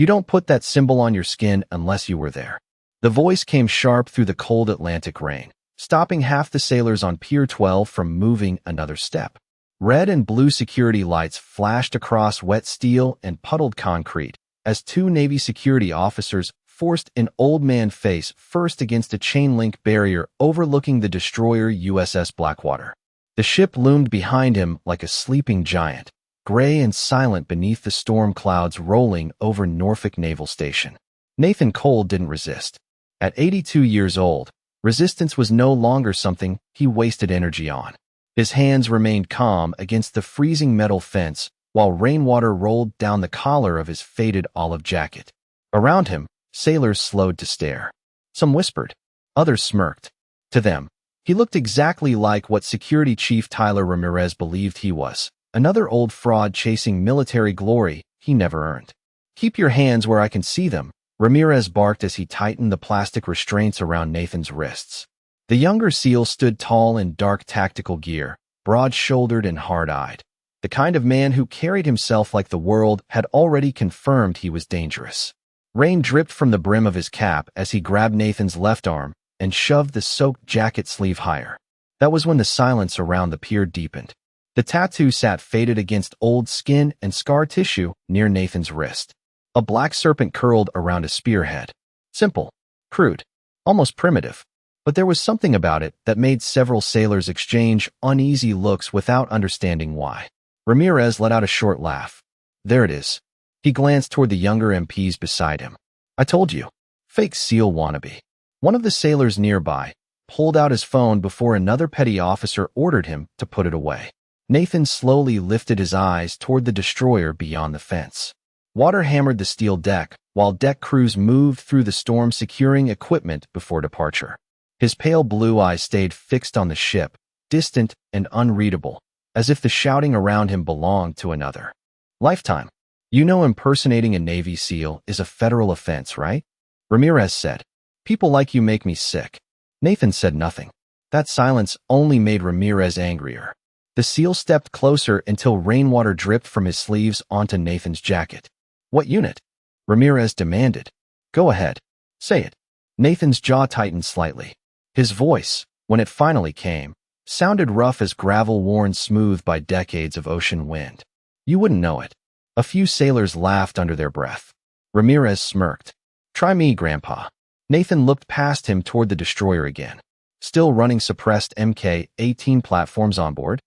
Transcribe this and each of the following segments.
You don't put that symbol on your skin unless you were there. The voice came sharp through the cold Atlantic rain, stopping half the sailors on Pier 12 from moving another step. Red and blue security lights flashed across wet steel and puddled concrete as two Navy security officers forced an old man face first against a chain-link barrier overlooking the destroyer USS Blackwater. The ship loomed behind him like a sleeping giant, gray and silent beneath the storm clouds rolling over Norfolk Naval Station. Nathan Cole didn't resist. At 82 years old, resistance was no longer something he wasted energy on. His hands remained calm against the freezing metal fence while rainwater rolled down the collar of his faded olive jacket. Around him, sailors slowed to stare. Some whispered. Others smirked. To them, he looked exactly like what Security Chief Tyler Ramirez believed he was, another old fraud chasing military glory he never earned. "Keep your hands where I can see them," Ramirez barked as he tightened the plastic restraints around Nathan's wrists. The younger SEAL stood tall in dark tactical gear, broad-shouldered and hard-eyed, the kind of man who carried himself like the world had already confirmed he was dangerous. Rain dripped from the brim of his cap as he grabbed Nathan's left arm and shoved the soaked jacket sleeve higher. That was when the silence around the pier deepened. The tattoo sat faded against old skin and scar tissue near Nathan's wrist. A black serpent curled around a spearhead. Simple, crude, almost primitive. But there was something about it that made several sailors exchange uneasy looks without understanding why. Ramirez let out a short laugh. "There it is." He glanced toward the younger MPs beside him. "I told you. Fake SEAL wannabe." One of the sailors nearby pulled out his phone before another petty officer ordered him to put it away. Nathan slowly lifted his eyes toward the destroyer beyond the fence. Water hammered the steel deck, while deck crews moved through the storm securing equipment before departure. His pale blue eyes stayed fixed on the ship, distant and unreadable, as if the shouting around him belonged to another lifetime. "You know impersonating a Navy SEAL is a federal offense, right?" Ramirez said. "People like you make me sick." Nathan said nothing. That silence only made Ramirez angrier. The SEAL stepped closer until rainwater dripped from his sleeves onto Nathan's jacket. "What unit?" Ramirez demanded. "Go ahead. Say it." Nathan's jaw tightened slightly. His voice, when it finally came, sounded rough as gravel worn smooth by decades of ocean wind. "You wouldn't know it." A few sailors laughed under their breath. Ramirez smirked. "Try me, Grandpa." Nathan looked past him toward the destroyer again. "Still running suppressed Mk-18 platforms on board?"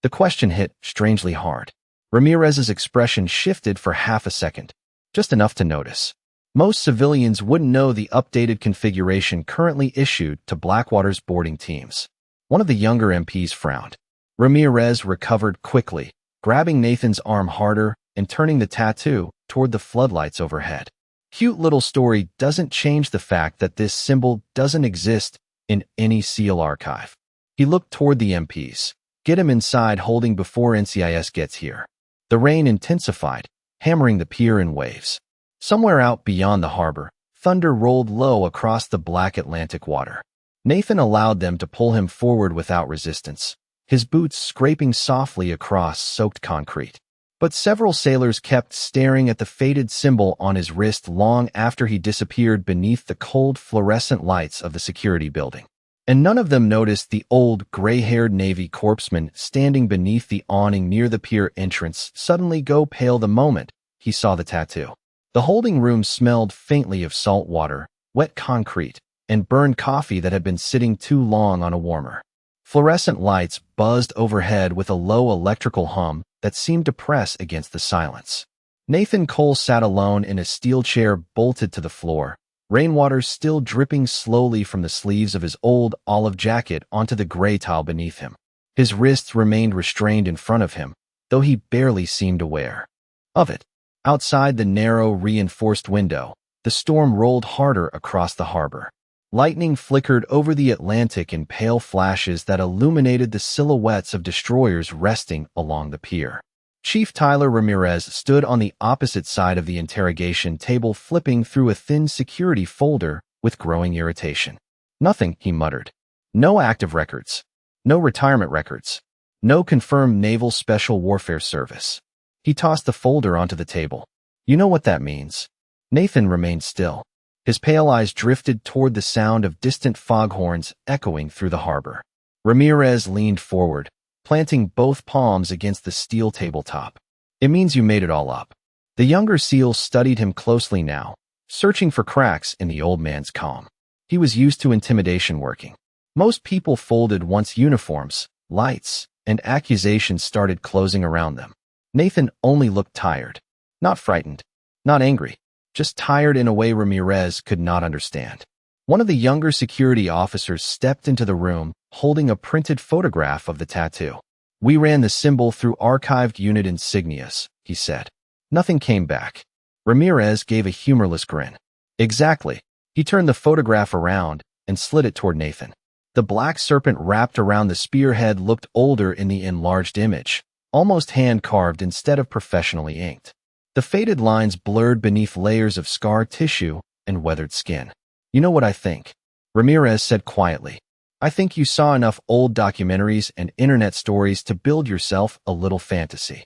The question hit strangely hard. Ramirez's expression shifted for half a second, just enough to notice. Most civilians wouldn't know the updated configuration currently issued to Blackwater's boarding teams. One of the younger MPs frowned. Ramirez recovered quickly, grabbing Nathan's arm harder and turning the tattoo toward the floodlights overhead. "Cute little story doesn't change the fact that this symbol doesn't exist in any SEAL archive." He looked toward the MPs. "Get him inside holding before NCIS gets here." The rain intensified, hammering the pier in waves. Somewhere out beyond the harbor, thunder rolled low across the black Atlantic water. Nathan allowed them to pull him forward without resistance, his boots scraping softly across soaked concrete. But several sailors kept staring at the faded symbol on his wrist long after he disappeared beneath the cold fluorescent lights of the security building. And none of them noticed the old, gray-haired Navy corpsman standing beneath the awning near the pier entrance suddenly go pale the moment he saw the tattoo. The holding room smelled faintly of salt water, wet concrete, and burned coffee that had been sitting too long on a warmer. Fluorescent lights buzzed overhead with a low electrical hum that seemed to press against the silence. Nathan Cole sat alone in a steel chair bolted to the floor, rainwater still dripping slowly from the sleeves of his old olive jacket onto the gray tile beneath him. His wrists remained restrained in front of him, though he barely seemed aware of it. Outside the narrow, reinforced window, the storm rolled harder across the harbor. Lightning flickered over the Atlantic in pale flashes that illuminated the silhouettes of destroyers resting along the pier. Chief Tyler Ramirez stood on the opposite side of the interrogation table flipping through a thin security folder with growing irritation. "Nothing," he muttered. "No active records. No retirement records. No confirmed Naval Special Warfare Service." He tossed the folder onto the table. "You know what that means." Nathan remained still. His pale eyes drifted toward the sound of distant foghorns echoing through the harbor. Ramirez leaned forward, planting both palms against the steel tabletop. It means you made it all up. The younger SEAL studied him closely now, searching for cracks in the old man's calm. He was used to intimidation working. Most people folded once uniforms, lights, and accusations started closing around them. Nathan only looked tired. Not frightened, not angry, just tired in a way Ramirez could not understand. One of the younger security officers stepped into the room, holding a printed photograph of the tattoo. "We ran the symbol through archived unit insignias," he said. Nothing came back. Ramirez gave a humorless grin. "Exactly." He turned the photograph around and slid it toward Nathan. The black serpent wrapped around the spearhead looked older in the enlarged image, almost hand-carved instead of professionally inked. The faded lines blurred beneath layers of scar tissue and weathered skin. "You know what I think?" Ramirez said quietly. "I think you saw enough old documentaries and internet stories to build yourself a little fantasy."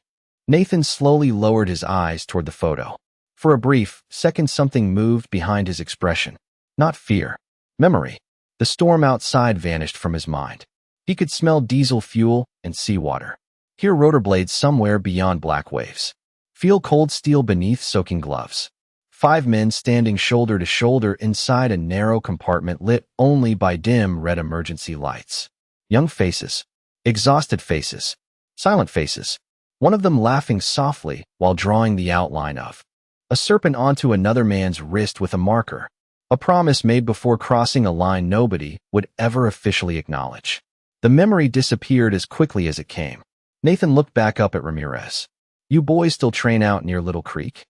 Nathan slowly lowered his eyes toward the photo. For a brief second something moved behind his expression. Not fear. Memory. The storm outside vanished from his mind. He could smell diesel fuel and seawater. Hear rotor blades somewhere beyond black waves. Feel cold steel beneath soaking gloves. 5 men standing shoulder to shoulder inside a narrow compartment lit only by dim red emergency lights. Young faces. Exhausted faces. Silent faces. One of them laughing softly while drawing the outline of a serpent onto another man's wrist with a marker. A promise made before crossing a line nobody would ever officially acknowledge. The memory disappeared as quickly as it came. Nathan looked back up at Ramirez. "You boys still train out near Little Creek?"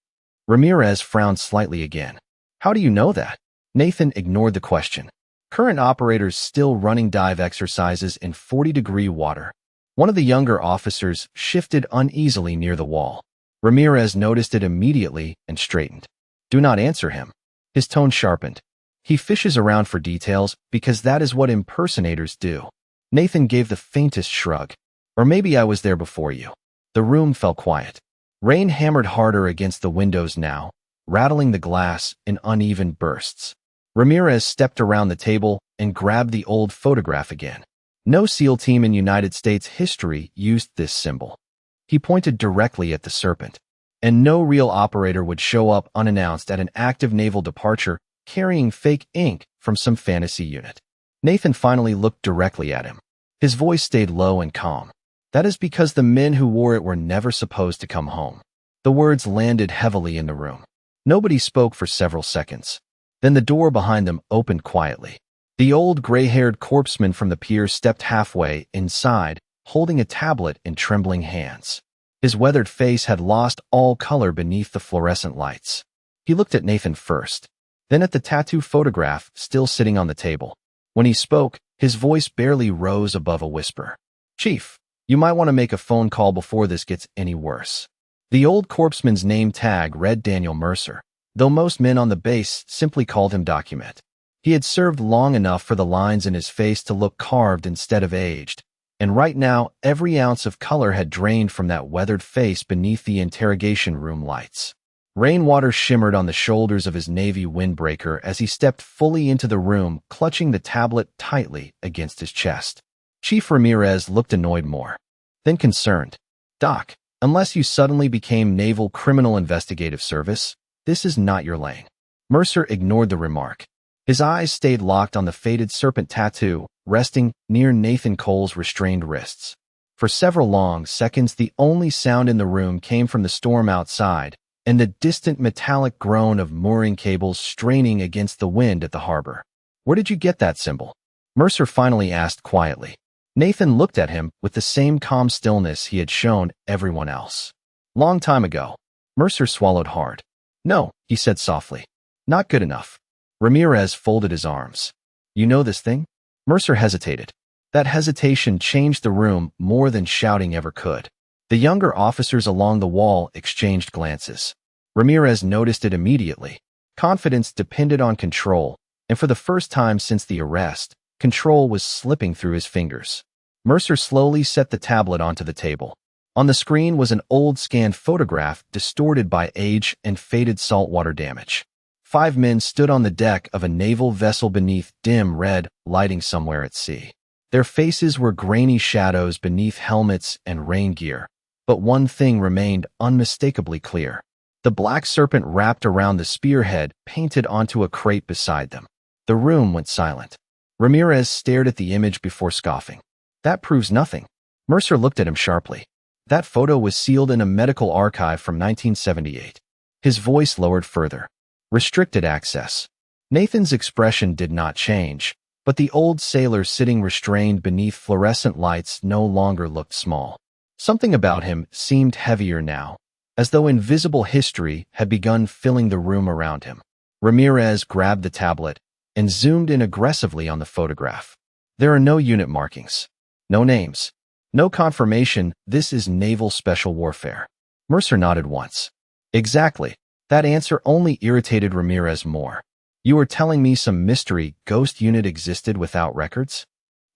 Ramirez frowned slightly again. "How do you know that?" Nathan ignored the question. "Current operators still running dive exercises in 40-degree water." One of the younger officers shifted uneasily near the wall. Ramirez noticed it immediately and straightened. "Do not answer him." His tone sharpened. "He fishes around for details because that is what impersonators do." Nathan gave the faintest shrug. "Or maybe I was there before you." The room fell quiet. Rain hammered harder against the windows now, rattling the glass in uneven bursts. Ramirez stepped around the table and grabbed the old photograph again. No SEAL team in United States history used this symbol. He pointed directly at the serpent. And no real operator would show up unannounced at an active naval departure carrying fake ink from some fantasy unit. Nathan finally looked directly at him. His voice stayed low and calm. "That is because the men who wore it were never supposed to come home." The words landed heavily in the room. Nobody spoke for several seconds. Then the door behind them opened quietly. The old gray-haired corpsman from the pier stepped halfway inside, holding a tablet in trembling hands. His weathered face had lost all color beneath the fluorescent lights. He looked at Nathan first, then at the tattoo photograph still sitting on the table. When he spoke, his voice barely rose above a whisper. "Chief, you might want to make a phone call before this gets any worse." The old corpsman's name tag read Daniel Mercer, though most men on the base simply called him Document. He had served long enough for the lines in his face to look carved instead of aged, and right now every ounce of color had drained from that weathered face beneath the interrogation room lights. Rainwater shimmered on the shoulders of his Navy windbreaker as he stepped fully into the room, clutching the tablet tightly against his chest. Chief Ramirez looked annoyed more, then concerned. "Doc, unless you suddenly became Naval Criminal Investigative Service, this is not your lane." Mercer ignored the remark. His eyes stayed locked on the faded serpent tattoo, resting near Nathan Cole's restrained wrists. For several long seconds, the only sound in the room came from the storm outside and the distant metallic groan of mooring cables straining against the wind at the harbor. "Where did you get that symbol?" Mercer finally asked quietly. Nathan looked at him with the same calm stillness he had shown everyone else. "Long time ago." Mercer swallowed hard. "No," he said softly. "Not good enough." Ramirez folded his arms. "You know this thing?" Mercer hesitated. That hesitation changed the room more than shouting ever could. The younger officers along the wall exchanged glances. Ramirez noticed it immediately. Confidence depended on control, and for the first time since the arrest, control was slipping through his fingers. Mercer slowly set the tablet onto the table. On the screen was an old scanned photograph distorted by age and faded saltwater damage. 5 men stood on the deck of a naval vessel beneath dim red lighting somewhere at sea. Their faces were grainy shadows beneath helmets and rain gear, but one thing remained unmistakably clear. The black serpent wrapped around the spearhead painted onto a crate beside them. The room went silent. Ramirez stared at the image before scoffing. That proves nothing. Mercer looked at him sharply. That photo was sealed in a medical archive from 1978. His voice lowered further. Restricted access. Nathan's expression did not change, but the old sailor sitting restrained beneath fluorescent lights no longer looked small. Something about him seemed heavier now, as though invisible history had begun filling the room around him. Ramirez grabbed the tablet and zoomed in aggressively on the photograph. There are no unit markings, no names, no confirmation this is naval special warfare. Mercer nodded once. Exactly. That answer only irritated Ramirez more. You were telling me some mystery ghost unit existed without records?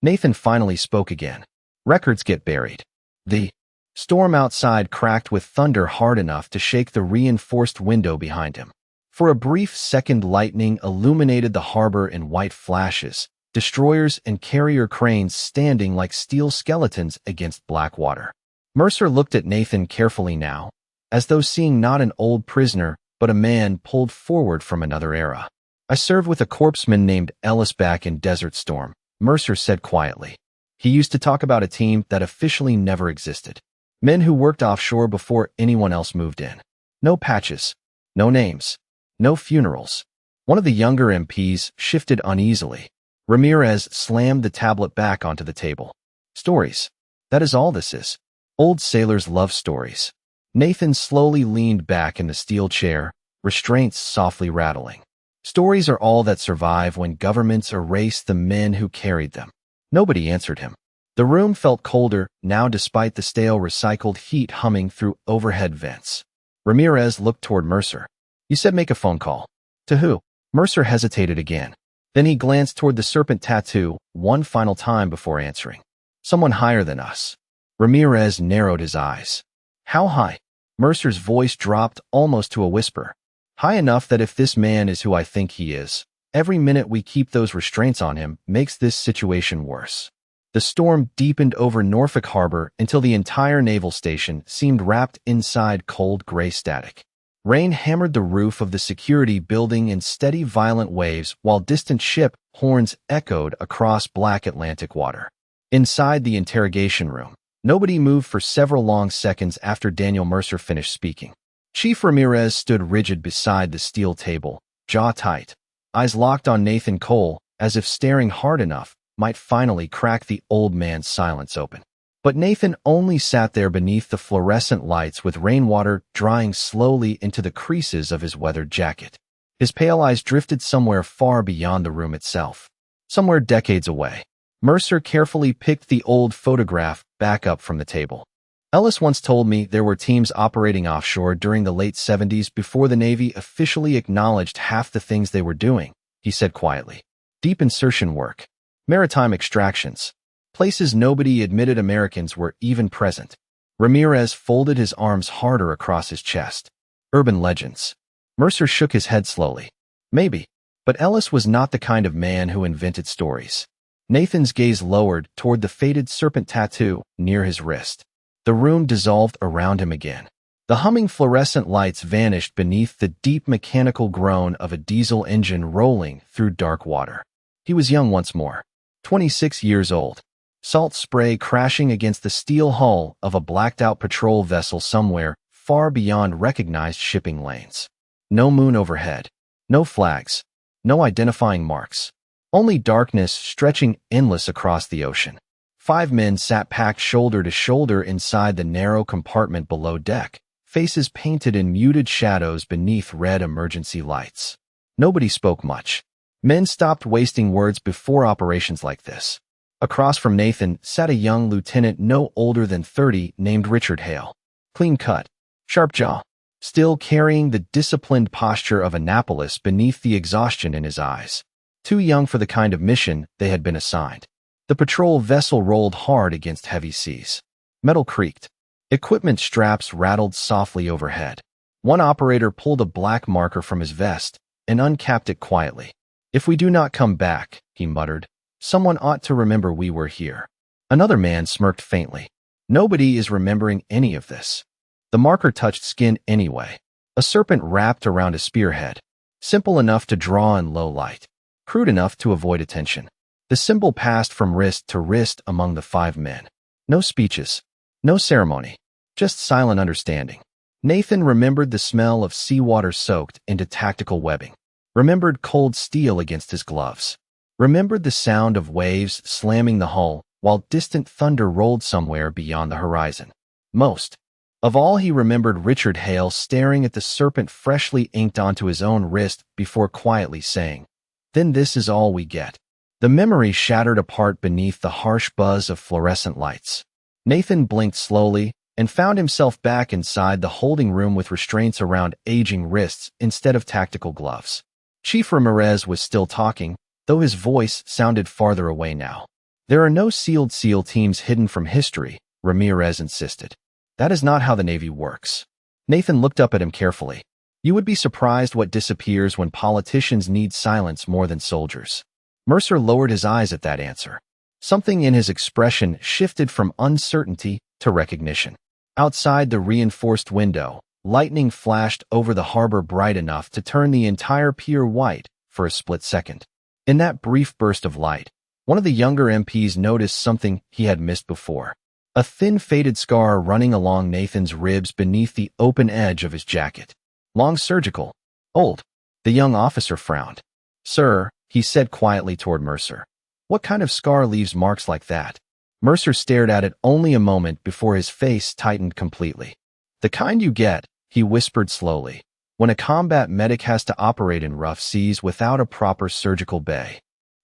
Nathan finally spoke again. Records get buried. The storm outside cracked with thunder hard enough to shake the reinforced window behind him. For a brief second, lightning illuminated the harbor in white flashes, destroyers and carrier cranes standing like steel skeletons against black water. Mercer looked at Nathan carefully now, as though seeing not an old prisoner, but a man pulled forward from another era. I served with a corpsman named Ellis back in Desert Storm, Mercer said quietly. He used to talk about a team that officially never existed. Men who worked offshore before anyone else moved in. No patches, no names, no funerals. One of the younger MPs shifted uneasily. Ramirez slammed the tablet back onto the table. Stories. That is all this is. Old sailors love stories. Nathan slowly leaned back in the steel chair, restraints softly rattling. Stories are all that survive when governments erase the men who carried them. Nobody answered him. The room felt colder now despite the stale recycled heat humming through overhead vents. Ramirez looked toward Mercer. You said make a phone call. To who? Mercer hesitated again. Then he glanced toward the serpent tattoo one final time before answering. Someone higher than us. Ramirez narrowed his eyes. How high? Mercer's voice dropped almost to a whisper. High enough that if this man is who I think he is, every minute we keep those restraints on him makes this situation worse. The storm deepened over Norfolk Harbor until the entire naval station seemed wrapped inside cold gray static. Rain hammered the roof of the security building in steady violent waves while distant ship horns echoed across black Atlantic water. Inside the interrogation room, nobody moved for several long seconds after Daniel Mercer finished speaking. Chief Ramirez stood rigid beside the steel table, jaw tight, eyes locked on Nathan Cole, as if staring hard enough might finally crack the old man's silence open. But Nathan only sat there beneath the fluorescent lights with rainwater drying slowly into the creases of his weathered jacket. His pale eyes drifted somewhere far beyond the room itself, somewhere decades away. Mercer carefully picked the old photograph back up from the table. Ellis once told me there were teams operating offshore during the late 70s before the Navy officially acknowledged half the things they were doing, he said quietly. Deep insertion work, maritime extractions, places nobody admitted Americans were even present. Ramirez folded his arms harder across his chest. Urban legends. Mercer shook his head slowly. Maybe, but Ellis was not the kind of man who invented stories. Nathan's gaze lowered toward the faded serpent tattoo near his wrist. The room dissolved around him again. The humming fluorescent lights vanished beneath the deep mechanical groan of a diesel engine rolling through dark water. He was young once more, 26 years old. Salt spray crashing against the steel hull of a blacked-out patrol vessel somewhere far beyond recognized shipping lanes. No moon overhead, no flags, no identifying marks. Only darkness stretching endless across the ocean. 5 men sat packed shoulder to shoulder inside the narrow compartment below deck, faces painted in muted shadows beneath red emergency lights. Nobody spoke much. Men stopped wasting words before operations like this. Across from Nathan sat a young lieutenant no older than 30 named Richard Hale. Clean cut, sharp jaw, still carrying the disciplined posture of Annapolis beneath the exhaustion in his eyes. Too young for the kind of mission they had been assigned. The patrol vessel rolled hard against heavy seas. Metal creaked. Equipment straps rattled softly overhead. One operator pulled a black marker from his vest and uncapped it quietly. "If we do not come back," he muttered, "someone ought to remember we were here." Another man smirked faintly. "Nobody is remembering any of this." The marker touched skin anyway. A serpent wrapped around a spearhead. Simple enough to draw in low light. Crude enough to avoid attention. The symbol passed from wrist to wrist among the 5 men. No speeches. No ceremony. Just silent understanding. Nathan remembered the smell of seawater soaked into tactical webbing. Remembered cold steel against his gloves. Remembered the sound of waves slamming the hull while distant thunder rolled somewhere beyond the horizon. Most of all, he remembered Richard Hale staring at the serpent freshly inked onto his own wrist before quietly saying, "Then this is all we get." The memory shattered apart beneath the harsh buzz of fluorescent lights. Nathan blinked slowly and found himself back inside the holding room with restraints around aging wrists instead of tactical gloves. Chief Ramirez was still talking, though his voice sounded farther away now. "There are no sealed SEAL teams hidden from history," Ramirez insisted. "That is not how the Navy works." Nathan looked up at him carefully. "You would be surprised what disappears when politicians need silence more than soldiers." Mercer lowered his eyes at that answer. Something in his expression shifted from uncertainty to recognition. Outside the reinforced window, lightning flashed over the harbor bright enough to turn the entire pier white for a split second. In that brief burst of light, one of the younger MPs noticed something he had missed before. A thin faded scar running along Nathan's ribs beneath the open edge of his jacket. Long, surgical, old. The young officer frowned. "Sir," he said quietly toward Mercer, "what kind of scar leaves marks like that?" Mercer stared at it only a moment before his face tightened completely. "The kind you get," he whispered slowly, "when a combat medic has to operate in rough seas without a proper surgical bay."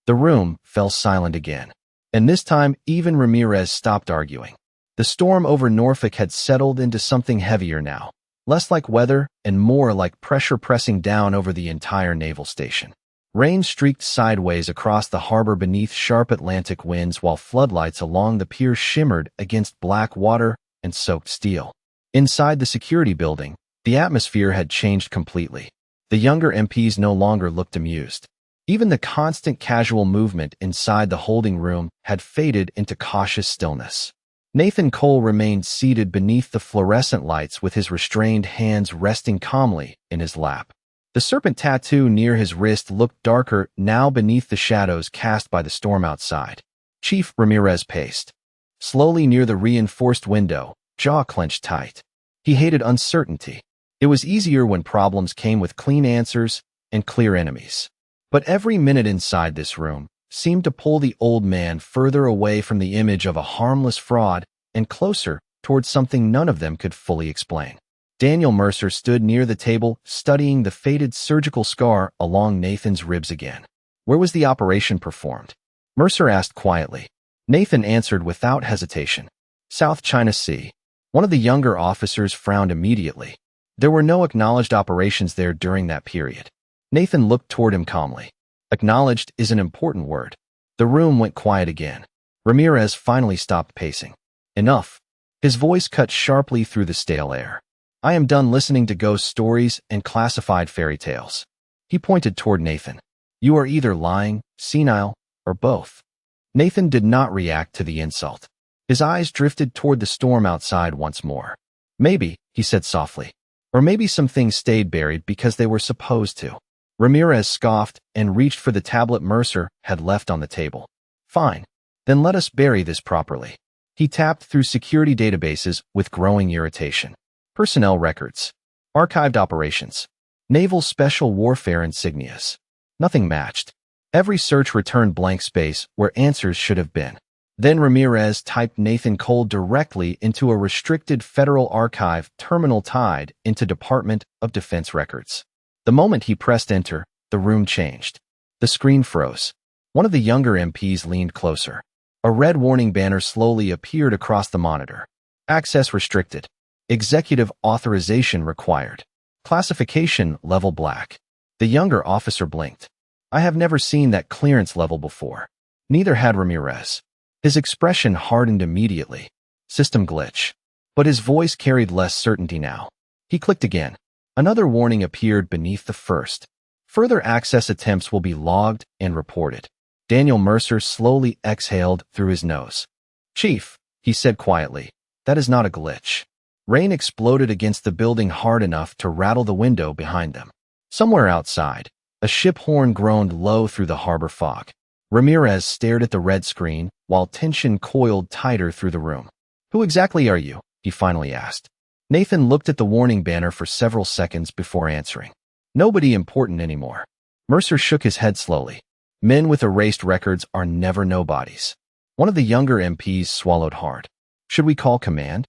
The room fell silent again. And this time, even Ramirez stopped arguing. The storm over Norfolk had settled into something heavier now, less like weather and more like pressure pressing down over the entire naval station. Rain streaked sideways across the harbor beneath sharp Atlantic winds while floodlights along the pier shimmered against black water and soaked steel. Inside the security building, the atmosphere had changed completely. The younger MPs no longer looked amused. Even the constant casual movement inside the holding room had faded into cautious stillness. Nathan Cole remained seated beneath the fluorescent lights with his restrained hands resting calmly in his lap. The serpent tattoo near his wrist looked darker now beneath the shadows cast by the storm outside. Chief Ramirez paced slowly near the reinforced window, jaw clenched tight. He hated uncertainty. It was easier when problems came with clean answers and clear enemies. But every minute inside this room seemed to pull the old man further away from the image of a harmless fraud and closer towards something none of them could fully explain. Daniel Mercer stood near the table, studying the faded surgical scar along Nathan's ribs again. "Where was the operation performed?" Mercer asked quietly. Nathan answered without hesitation. "South China Sea." One of the younger officers frowned immediately. There were no acknowledged operations there during that period. Nathan looked toward him calmly. Acknowledged is an important word. The room went quiet again. Ramirez finally stopped pacing. "Enough." His voice cut sharply through the stale air. "I am done listening to ghost stories and classified fairy tales." He pointed toward Nathan. "You are either lying, senile, or both." Nathan did not react to the insult. His eyes drifted toward the storm outside once more. "Maybe," he said softly. "Or maybe some things stayed buried because they were supposed to." Ramirez scoffed and reached for the tablet Mercer had left on the table. "Fine. Then let us bury this properly." He tapped through security databases with growing irritation. Personnel records. Archived operations. Naval Special Warfare insignias. Nothing matched. Every search returned blank space where answers should have been. Then Ramirez typed Nathan Cole directly into a restricted federal archive terminal tied into Department of Defense records. The moment he pressed enter, the room changed. The screen froze. One of the younger MPs leaned closer. A red warning banner slowly appeared across the monitor. Access restricted. Executive authorization required. Classification level black. The younger officer blinked. "I have never seen that clearance level before." Neither had Ramirez. His expression hardened immediately. System glitch. But his voice carried less certainty now. He clicked again. Another warning appeared beneath the first. Further access attempts will be logged and reported. Daniel Mercer slowly exhaled through his nose. "Chief," he said quietly, "that is not a glitch." Rain exploded against the building hard enough to rattle the window behind them. Somewhere outside, a ship horn groaned low through the harbor fog. Ramirez stared at the red screen while tension coiled tighter through the room. "Who exactly are you?" he finally asked. Nathan looked at the warning banner for several seconds before answering. "Nobody important anymore." Mercer shook his head slowly. "Men with erased records are never nobodies." One of the younger MPs swallowed hard. "Should we call command?"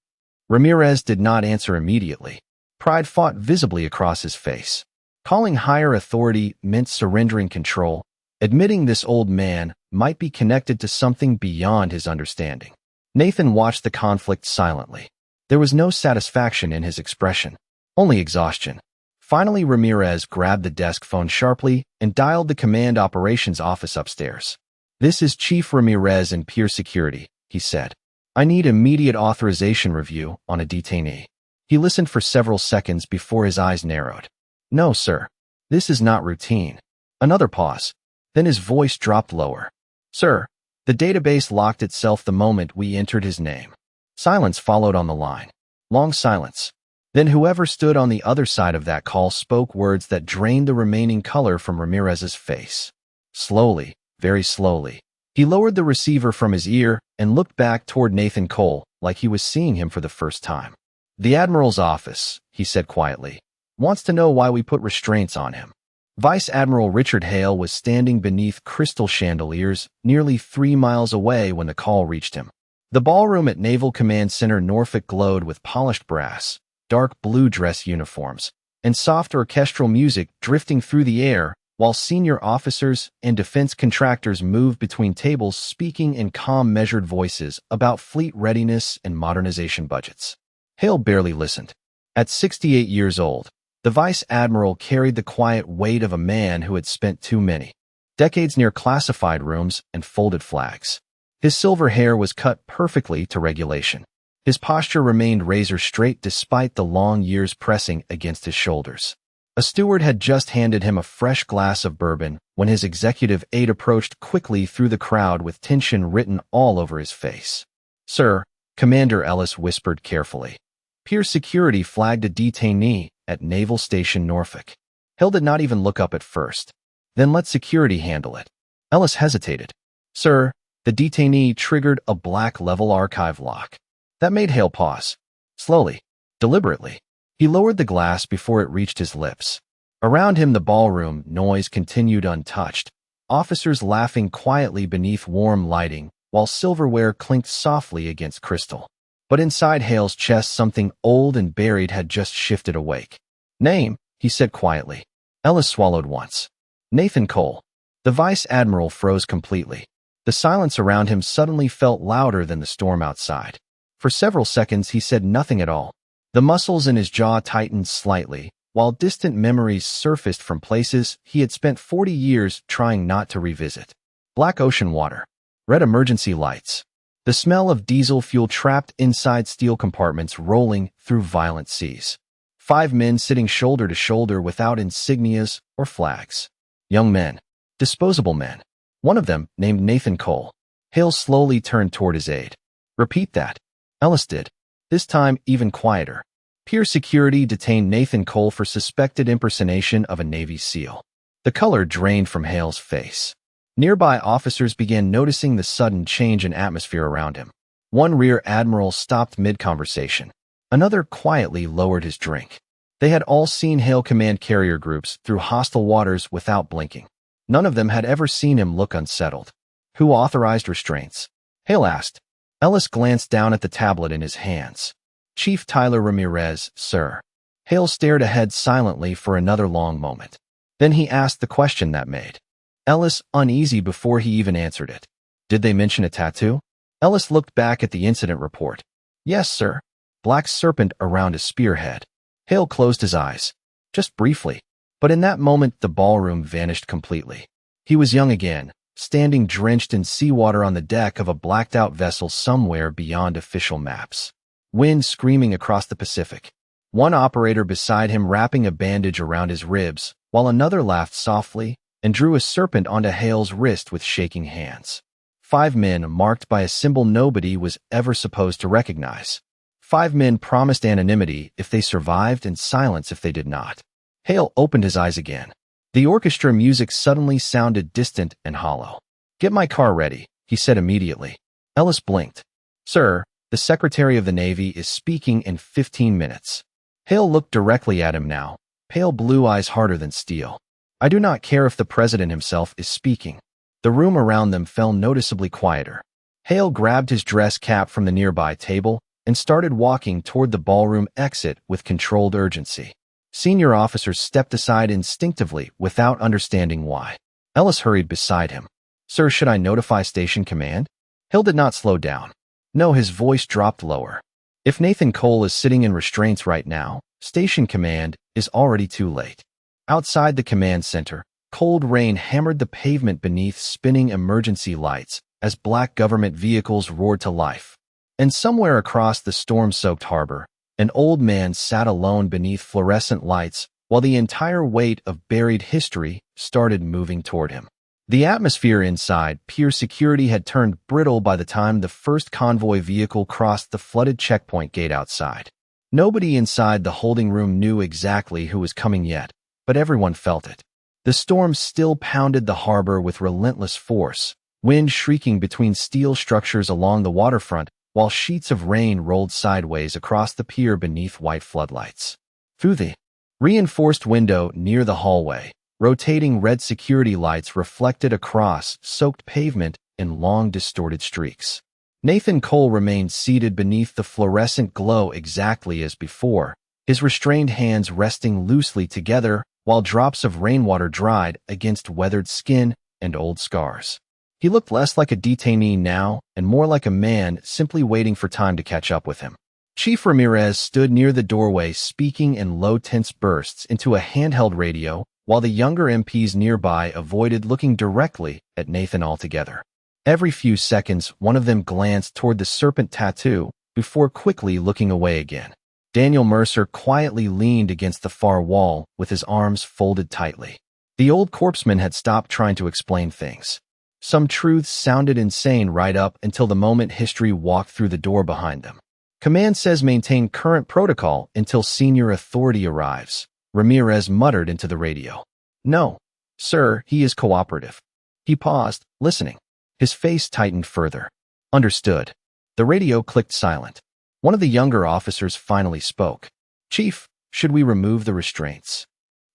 Ramirez did not answer immediately. Pride fought visibly across his face. Calling higher authority meant surrendering control. Admitting this old man might be connected to something beyond his understanding. Nathan watched the conflict silently. There was no satisfaction in his expression, only exhaustion. Finally, Ramirez grabbed the desk phone sharply and dialed the command operations office upstairs. "This is Chief Ramirez in Pier Security," he said. "I need immediate authorization review on a detainee." He listened for several seconds before his eyes narrowed. "No, sir. This is not routine." Another pause. Then his voice dropped lower. "Sir, the database locked itself the moment we entered his name." Silence followed on the line. Long silence. Then whoever stood on the other side of that call spoke words that drained the remaining color from Ramirez's face. Slowly, very slowly, he lowered the receiver from his ear and looked back toward Nathan Cole like he was seeing him for the first time. "The Admiral's office," he said quietly, "wants to know why we put restraints on him." Vice Admiral Richard Hale was standing beneath crystal chandeliers nearly 3 miles away when the call reached him. The ballroom at Naval Command Center Norfolk glowed with polished brass, dark blue dress uniforms, and soft orchestral music drifting through the air, while senior officers and defense contractors moved between tables speaking in calm, measured voices about fleet readiness and modernization budgets. Hale barely listened. At 68 years old, the Vice Admiral carried the quiet weight of a man who had spent too many decades near classified rooms and folded flags. His silver hair was cut perfectly to regulation. His posture remained razor straight despite the long years pressing against his shoulders. A steward had just handed him a fresh glass of bourbon when his executive aide approached quickly through the crowd with tension written all over his face. "Sir," Commander Ellis whispered carefully. "Pier Security flagged a detainee at Naval Station Norfolk." Hill did not even look up at first. "Then let security handle it." Ellis hesitated. "Sir," the detainee triggered a black level archive lock. That made Hale pause. Slowly, deliberately, he lowered the glass before it reached his lips. Around him, the ballroom noise continued untouched, officers laughing quietly beneath warm lighting, while silverware clinked softly against crystal. But inside Hale's chest, something old and buried had just shifted awake. "Name," he said quietly. Ellis swallowed once. "Nathan Cole." The Vice Admiral froze completely. The silence around him suddenly felt louder than the storm outside. For several seconds he said nothing at all. The muscles in his jaw tightened slightly, while distant memories surfaced from places he had spent 40 years trying not to revisit. Black ocean water. Red emergency lights. The smell of diesel fuel trapped inside steel compartments rolling through violent seas. 5 men sitting shoulder to shoulder without insignias or flags. Young men. Disposable men. One of them, named Nathan Cole. Hale slowly turned toward his aide. "Repeat that." Ellis did. This time, even quieter. "Pier Security detained Nathan Cole for suspected impersonation of a Navy SEAL." The color drained from Hale's face. Nearby officers began noticing the sudden change in atmosphere around him. One rear admiral stopped mid-conversation. Another quietly lowered his drink. They had all seen Hale command carrier groups through hostile waters without blinking. None of them had ever seen him look unsettled. "Who authorized restraints?" Hale asked. Ellis glanced down at the tablet in his hands. "Chief Tyler Ramirez, sir." Hale stared ahead silently for another long moment. Then he asked the question that made Ellis uneasy before he even answered it. "Did they mention a tattoo?" Ellis looked back at the incident report. "Yes, sir. Black serpent around a spearhead." Hale closed his eyes. Just briefly. But in that moment, the ballroom vanished completely. He was young again, standing drenched in seawater on the deck of a blacked-out vessel somewhere beyond official maps. wind screaming across the Pacific. One operator beside him wrapping a bandage around his ribs, while another laughed softly and drew a serpent onto Hale's wrist with shaking hands. 5 men marked by a symbol nobody was ever supposed to recognize. 5 men promised anonymity if they survived and silence if they did not. Hale opened his eyes again. The orchestra music suddenly sounded distant and hollow. "Get my car ready," he said immediately. Ellis blinked. "Sir, the Secretary of the Navy is speaking in 15 minutes. Hale looked directly at him now, pale blue eyes harder than steel. "I do not care if the President himself is speaking." The room around them fell noticeably quieter. Hale grabbed his dress cap from the nearby table and started walking toward the ballroom exit with controlled urgency. Senior officers stepped aside instinctively without understanding why. Ellis hurried beside him. "Sir, should I notify station command?" Hale did not slow down. No, his voice dropped lower. "If Nathan Cole is sitting in restraints right now, station command is already too late." Outside the command center, cold rain hammered the pavement beneath spinning emergency lights as black government vehicles roared to life. And somewhere across the storm-soaked harbor, an old man sat alone beneath fluorescent lights while the entire weight of buried history started moving toward him. The atmosphere inside pier security had turned brittle by the time the first convoy vehicle crossed the flooded checkpoint gate outside. Nobody inside the holding room knew exactly who was coming yet, but everyone felt it. The storm still pounded the harbor with relentless force, wind shrieking between steel structures along the waterfront, while sheets of rain rolled sideways across the pier beneath white floodlights. Through the reinforced window near the hallway, rotating red security lights reflected across soaked pavement in long, distorted streaks. Nathan Cole remained seated beneath the fluorescent glow exactly as before, his restrained hands resting loosely together while drops of rainwater dried against weathered skin and old scars. He looked less like a detainee now and more like a man simply waiting for time to catch up with him. Chief Ramirez stood near the doorway speaking in low tense bursts into a handheld radio while the younger MPs nearby avoided looking directly at Nathan altogether. Every few seconds, one of them glanced toward the serpent tattoo before quickly looking away again. Daniel Mercer quietly leaned against the far wall with his arms folded tightly. The old corpsman had stopped trying to explain things. Some truths sounded insane right up until the moment history walked through the door behind them. "Command says maintain current protocol until senior authority arrives," Ramirez muttered into the radio. "No, sir, he is cooperative." He paused, listening. His face tightened further. "Understood." The radio clicked silent. One of the younger officers finally spoke. "Chief, should we remove the restraints?"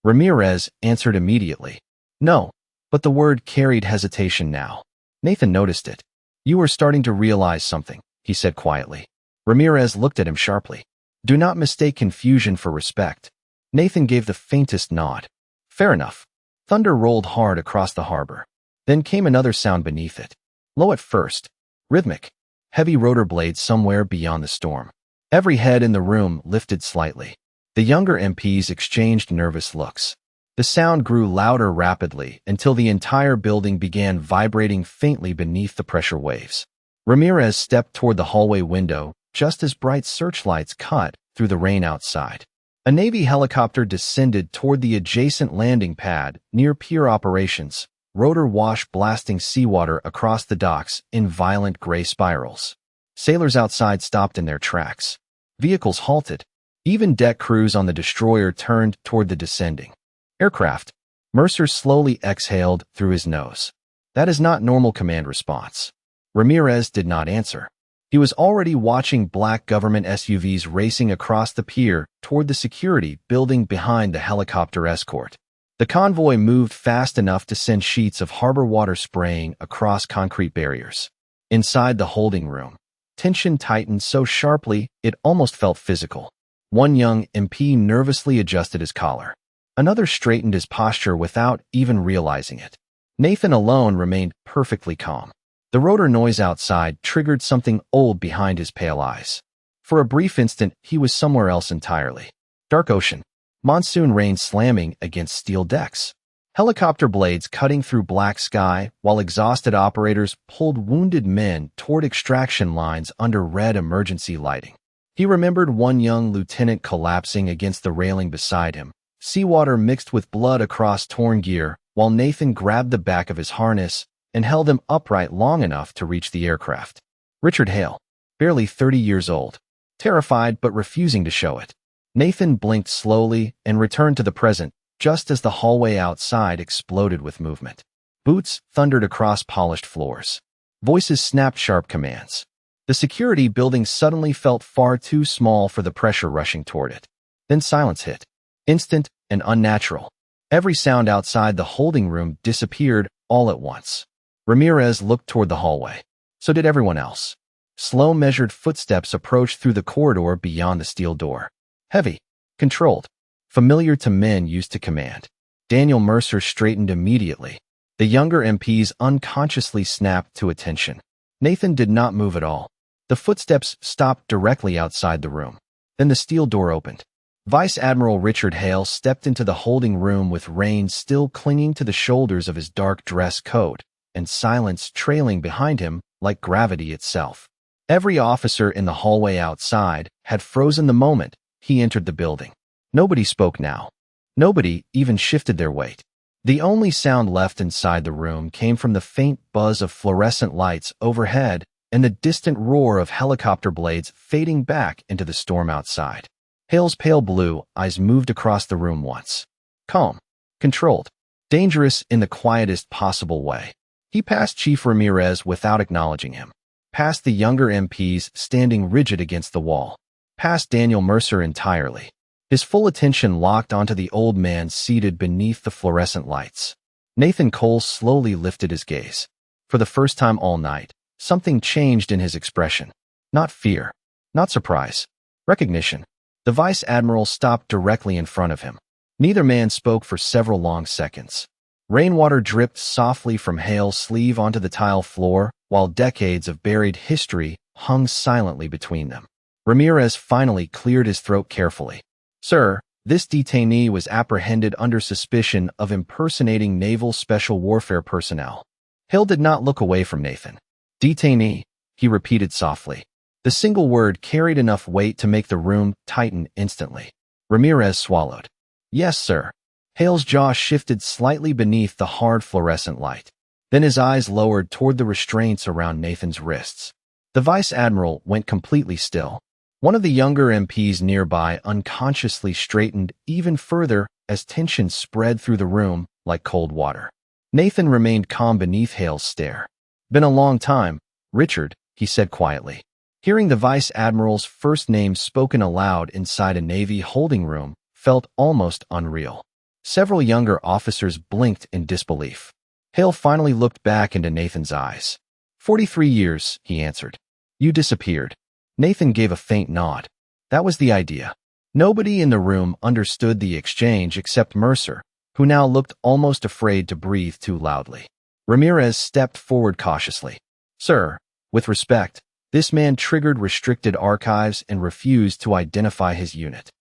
Ramirez answered immediately. "No," but the word carried hesitation now. Nathan noticed it. "You are starting to realize something," he said quietly. Ramirez looked at him sharply. "Do not mistake confusion for respect." Nathan gave the faintest nod. "Fair enough." Thunder rolled hard across the harbor. Then came another sound beneath it. Low at first, rhythmic, heavy rotor blades somewhere beyond the storm. Every head in the room lifted slightly. The younger MPs exchanged nervous looks. The sound grew louder rapidly until the entire building began vibrating faintly beneath the pressure waves. Ramirez stepped toward the hallway window just as bright searchlights cut through the rain outside. A Navy helicopter descended toward the adjacent landing pad near pier operations, rotor wash blasting seawater across the docks in violent gray spirals. Sailors outside stopped in their tracks. Vehicles halted. Even deck crews on the destroyer turned toward the descending aircraft. Mercer slowly exhaled through his nose. "That is not normal command response." Ramirez did not answer. He was already watching black government SUVs racing across the pier toward the security building behind the helicopter escort. The convoy moved fast enough to send sheets of harbor water spraying across concrete barriers. Inside the holding room, tension tightened so sharply it almost felt physical. One young MP nervously adjusted his collar. Another straightened his posture without even realizing it. Nathan alone remained perfectly calm. The rotor noise outside triggered something old behind his pale eyes. For a brief instant, he was somewhere else entirely. Dark ocean. Monsoon rain slamming against steel decks. Helicopter blades cutting through black sky while exhausted operators pulled wounded men toward extraction lines under red emergency lighting. He remembered one young lieutenant collapsing against the railing beside him, seawater mixed with blood across torn gear, while Nathan grabbed the back of his harness and held him upright long enough to reach the aircraft. Richard Hale, barely 30 years old, terrified but refusing to show it. Nathan blinked slowly and returned to the present, just as the hallway outside exploded with movement. Boots thundered across polished floors. Voices snapped sharp commands. The security building suddenly felt far too small for the pressure rushing toward it. Then silence hit. Instant and unnatural. Every sound outside the holding room disappeared all at once. Ramirez looked toward the hallway. So did everyone else. Slow, measured footsteps approached through the corridor beyond the steel door. Heavy, controlled, familiar to men used to command. Daniel Mercer straightened immediately. The younger MPs unconsciously snapped to attention. Nathan did not move at all. The footsteps stopped directly outside the room. Then the steel door opened. Vice Admiral Richard Hale stepped into the holding room with reins still clinging to the shoulders of his dark dress coat, and silence trailing behind him like gravity itself. Every officer in the hallway outside had frozen the moment he entered the building. Nobody spoke now. Nobody even shifted their weight. The only sound left inside the room came from the faint buzz of fluorescent lights overhead and the distant roar of helicopter blades fading back into the storm outside. Hale's pale blue eyes moved across the room once. Calm, controlled, dangerous in the quietest possible way. He passed Chief Ramirez without acknowledging him. Past the younger MPs standing rigid against the wall. Past Daniel Mercer entirely. His full attention locked onto the old man seated beneath the fluorescent lights. Nathan Cole slowly lifted his gaze. For the first time all night, something changed in his expression. Not fear. Not surprise. Recognition. The Vice Admiral stopped directly in front of him. Neither man spoke for several long seconds. Rainwater dripped softly from Hale's sleeve onto the tile floor, while decades of buried history hung silently between them. Ramirez finally cleared his throat carefully. Sir, this detainee was apprehended under suspicion of impersonating naval special warfare personnel. Hale did not look away from Nathan. Detainee, he repeated softly. The single word carried enough weight to make the room tighten instantly. Ramirez swallowed. Yes, sir. Hale's jaw shifted slightly beneath the hard fluorescent light. Then his eyes lowered toward the restraints around Nathan's wrists. The Vice Admiral went completely still. One of the younger MPs nearby unconsciously straightened even further as tension spread through the room like cold water. Nathan remained calm beneath Hale's stare. Been a long time, Richard, he said quietly. Hearing the Vice Admiral's first name spoken aloud inside a Navy holding room felt almost unreal. Several younger officers blinked in disbelief. Hale finally looked back into Nathan's eyes. 43 years, he answered. You disappeared. Nathan gave a faint nod. That was the idea. Nobody in the room understood the exchange except Mercer, who now looked almost afraid to breathe too loudly. Ramirez stepped forward cautiously. Sir, with respect, this man triggered restricted archives and refused to identify his unit.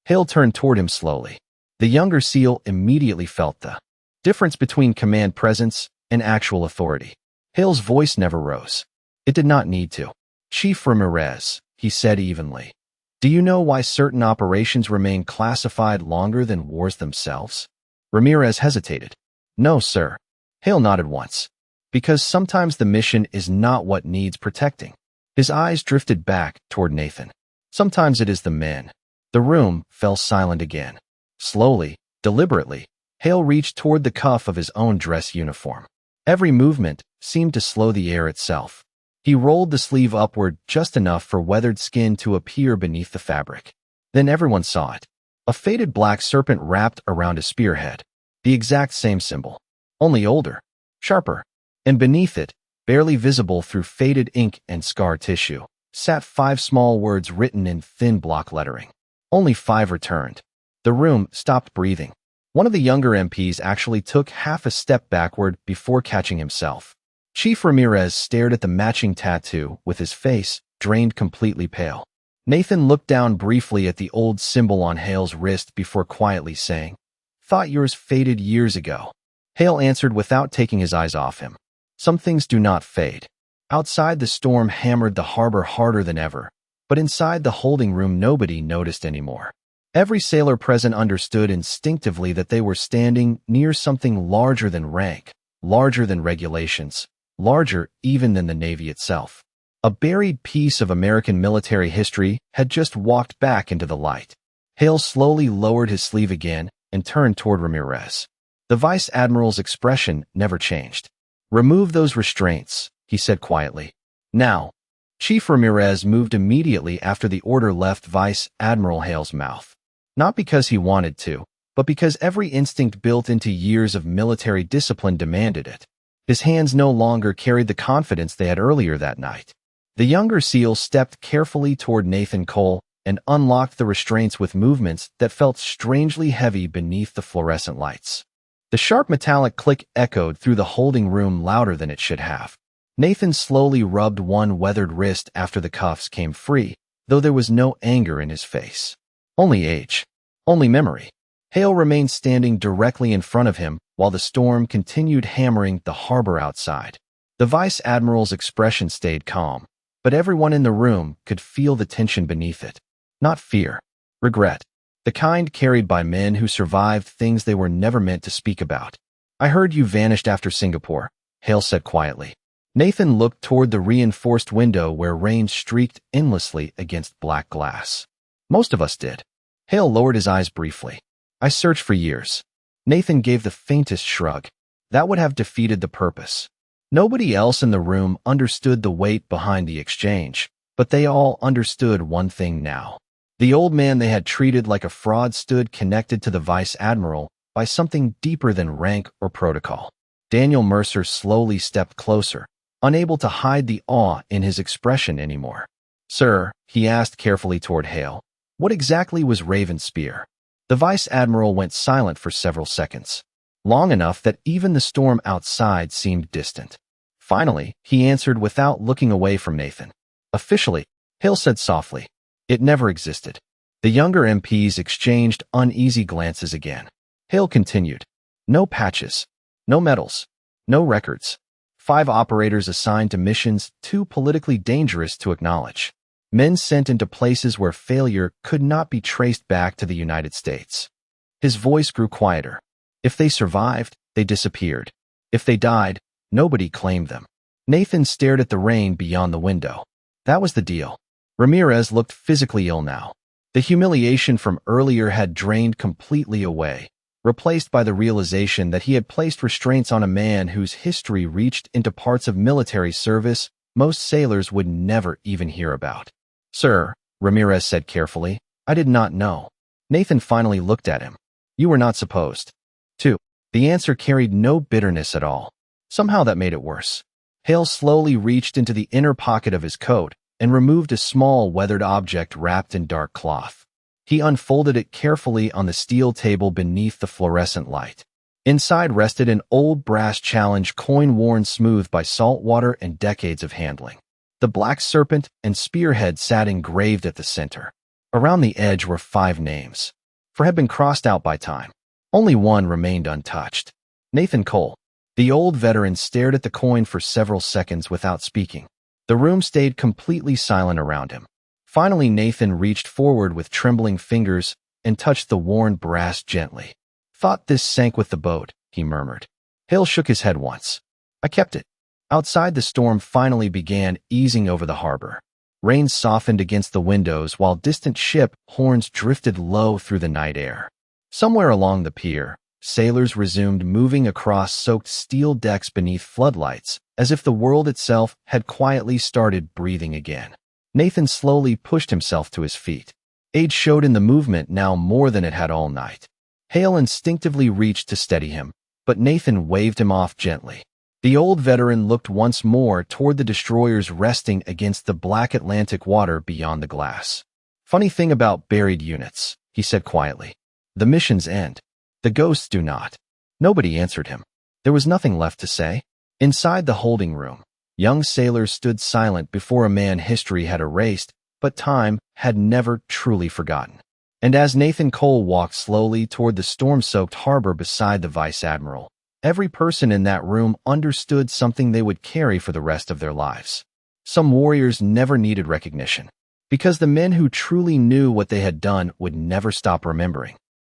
Hale turned toward him slowly. The younger SEAL immediately felt the difference between command presence and actual authority. Hale's voice never rose. It did not need to. Chief Ramirez, he said evenly. Do you know why certain operations remain classified longer than wars themselves? Ramirez hesitated. No, sir. Hale nodded once. Because sometimes the mission is not what needs protecting. His eyes drifted back toward Nathan. Sometimes it is the men. The room fell silent again. Slowly, deliberately, Hale reached toward the cuff of his own dress uniform. Every movement seemed to slow the air itself. He rolled the sleeve upward just enough for weathered skin to appear beneath the fabric. Then everyone saw it. A faded black serpent wrapped around a spearhead. The exact same symbol. Only older. Sharper. And beneath it, barely visible through faded ink and scar tissue, sat 5 small words written in thin block lettering. Only 5 returned. The room stopped breathing. One of the younger MPs actually took half a step backward before catching himself. Chief Ramirez stared at the matching tattoo with his face drained completely pale. Nathan looked down briefly at the old symbol on Hale's wrist before quietly saying, Thought yours faded years ago. Hale answered without taking his eyes off him. Some things do not fade. Outside, the storm hammered the harbor harder than ever, but inside the holding room nobody noticed anymore. Every sailor present understood instinctively that they were standing near something larger than rank, larger than regulations, larger even than the Navy itself. A buried piece of American military history had just walked back into the light. Hale slowly lowered his sleeve again and turned toward Ramirez. The Vice Admiral's expression never changed. "Remove those restraints," he said quietly. "Now." Chief Ramirez moved immediately after the order left Vice Admiral Hale's mouth. Not because he wanted to, but because every instinct built into years of military discipline demanded it. His hands no longer carried the confidence they had earlier that night. The younger SEAL stepped carefully toward Nathan Cole and unlocked the restraints with movements that felt strangely heavy beneath the fluorescent lights. The sharp metallic click echoed through the holding room louder than it should have. Nathan slowly rubbed one weathered wrist after the cuffs came free, though there was no anger in his face. Only age. Only memory. Hale remained standing directly in front of him while the storm continued hammering the harbor outside. The Vice Admiral's expression stayed calm, but everyone in the room could feel the tension beneath it. Not fear. Regret. The kind carried by men who survived things they were never meant to speak about. "I heard you vanished after Singapore," Hale said quietly. Nathan looked toward the reinforced window where rain streaked endlessly against black glass. "Most of us did." Hale lowered his eyes briefly. "I searched for years." Nathan gave the faintest shrug. That would have defeated the purpose. Nobody else in the room understood the weight behind the exchange, but they all understood one thing now. The old man they had treated like a fraud stood connected to the Vice Admiral by something deeper than rank or protocol. Daniel Mercer slowly stepped closer, unable to hide the awe in his expression anymore. "Sir," he asked carefully toward Hale, "what exactly was Raven's spear?" The Vice Admiral went silent for several seconds, long enough that even the storm outside seemed distant. Finally, he answered without looking away from Nathan. "Officially," Hale said softly, "it never existed." The younger MPs exchanged uneasy glances again. Hale continued, "No patches, no medals, no records. 5 operators assigned to missions too politically dangerous to acknowledge. Men sent into places where failure could not be traced back to the United States." His voice grew quieter. "If they survived, they disappeared. If they died, nobody claimed them." Nathan stared at the rain beyond the window. That was the deal. Ramirez looked physically ill now. The humiliation from earlier had drained completely away, replaced by the realization that he had placed restraints on a man whose history reached into parts of military service most sailors would never even hear about. "Sir," Ramirez said carefully, "I did not know." Nathan finally looked at him. "You were not supposed to." The answer carried no bitterness at all. Somehow that made it worse. Hale slowly reached into the inner pocket of his coat and removed a small weathered object wrapped in dark cloth. He unfolded it carefully on the steel table beneath the fluorescent light. Inside rested an old brass challenge coin worn smooth by salt water and decades of handling. The black serpent and spearhead sat engraved at the center. Around the edge were 5 names, for had been crossed out by time. Only one remained untouched. Nathan Cole. The old veteran stared at the coin for several seconds without speaking. The room stayed completely silent around him. Finally, Nathan reached forward with trembling fingers and touched the worn brass gently. "Thought this sank with the boat," he murmured. Hale shook his head once. "I kept it." Outside, the storm finally began easing over the harbor. Rain softened against the windows while distant ship horns drifted low through the night air. Somewhere along the pier, sailors resumed moving across soaked steel decks beneath floodlights, as if the world itself had quietly started breathing again. Nathan slowly pushed himself to his feet. Age showed in the movement now more than it had all night. Hale instinctively reached to steady him, but Nathan waved him off gently. The old veteran looked once more toward the destroyers resting against the black Atlantic water beyond the glass. "Funny thing about buried units," he said quietly. "The missions end. The ghosts do not." Nobody answered him. There was nothing left to say. Inside the holding room, young sailors stood silent before a man history had erased, but time had never truly forgotten. And as Nathan Cole walked slowly toward the storm-soaked harbor beside the Vice Admiral, every person in that room understood something they would carry for the rest of their lives. Some warriors never needed recognition. Because the men who truly knew what they had done would never stop remembering.